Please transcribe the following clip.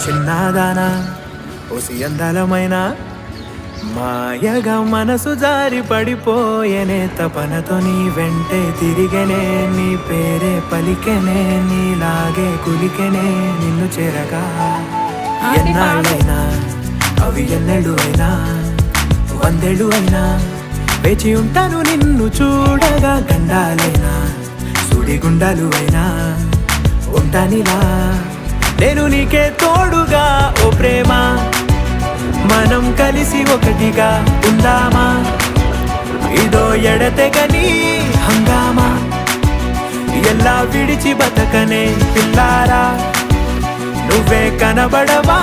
చిన్నదానా ఓసి అందలమైన మాయగా మనసు జారి పడిపోయేనే తపనతో నీ వెంటే తిరిగనే నీ పేరే పలికెనే నీలాగే కులికెనే నిన్ను చేరగా ఎన్నాళ్ళైనా అవి ఎన్నెళ్ళు అయినా వందేళ్ళు అయినా వేచి ఉంటాను నిన్ను చూడగా గండాలైనా సుడిగుండాలు అయినా ఉంటానిలా నేను నీకే తోడుగా ఓ ప్రేమ మనం కలిసి ఒకటిగా ఉందామా ఇదో ఎడతెగని హంగామా ఎలా విడిచి బతకనే పిల్లారా నువ్వే కనబడవా